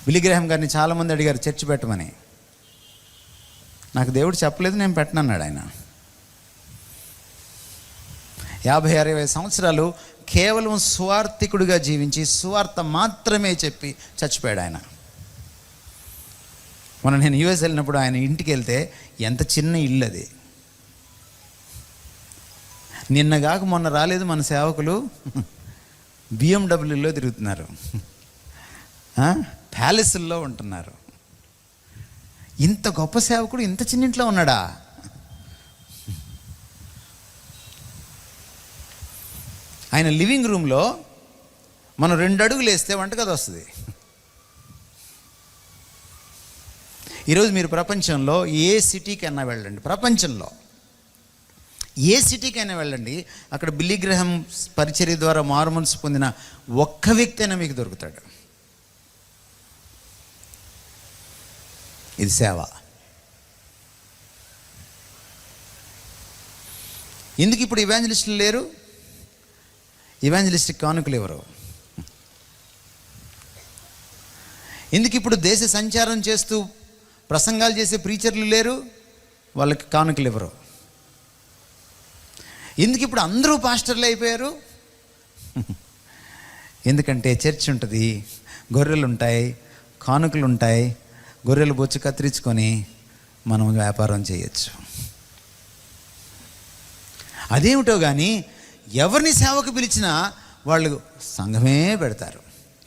Billy Graham గారిని చాలామంది అడిగారు చర్చ్ పెట్టమని. నాకు దేవుడు చెప్పలేదు, నేను పెట్టనన్నాడు ఆయన. 50-60 సంవత్సరాలు కేవలం సువార్థికుడిగా జీవించి సువార్త మాత్రమే చెప్పి చచ్చిపోయాడు ఆయన. మొన్న నేను యూఎస్ వెళ్ళినప్పుడు ఆయన ఇంటికి వెళ్తే ఎంత చిన్న ఇల్లు అది. నిన్నగాక మొన్న రాలేదు మన సేవకులు, బిఎండబ్ల్యూలో తిరుగుతున్నారు, ప్యాలెస్ల్లో ఉంటున్నారు. ఇంత గొప్ప సేవకుడు ఇంత చిన్నింట్లో ఉన్నాడా? ఆయన లివింగ్ రూమ్లో మనం 2 అడుగులు వేస్తే వంటగది వస్తుంది. ఈరోజు మీరు ప్రపంచంలో ఏ సిటీకైనా వెళ్ళండి, ప్రపంచంలో ఏ సిటీకైనా వెళ్ళండి, అక్కడ బిల్లీ గ్రాహం పరిచర్య ద్వారా మారుమనసు పొందిన ఒక్క వ్యక్తి అయినా మీకు దొరుకుతాడు. ఇది సేవ. ఎందుకు ఇప్పుడు ఇవాంజలిస్టులు లేరు? ఇవాంజలిస్టిక్ కానుకలు ఎవరు? ఎందుకు ఇప్పుడు దేశ సంచారం చేస్తూ ప్రసంగాలు చేసే ప్రీచర్లు లేరు? వాళ్ళకి కానుకలు ఎవరు? ఎందుకు ఇప్పుడు అందరూ పాస్టర్లు అయిపోయారు? ఎందుకంటే చర్చ్ ఉంటుంది, గొర్రెలు ఉంటాయి, కానుకలు ఉంటాయి, గొర్రెలు బొచ్చు కత్తిరించుకొని మనం వ్యాపారం చేయొచ్చు. అదేమిటో కానీ ఎవరిని సేవకు పిలిచినా వాళ్ళు సంఘమే పెడతారు,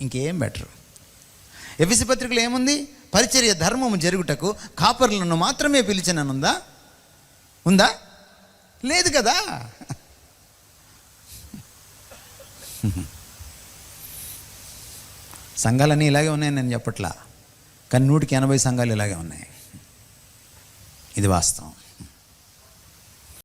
ఇంకేం బెటరు. ఎఫెసీ పత్రికలో ఏముంది? పరిచర్య ధర్మము జరుగుటకు కాపరులను మాత్రమే పిలిచిననుందా? ఉందా? లేదు కదా. సంఘాలన్నీ ఇలాగే ఉన్నాయని నేను చెప్పట్లా, కానీ 100కి 80 సంఘాలు ఇలాగే ఉన్నాయి. ఇది వాస్తవం.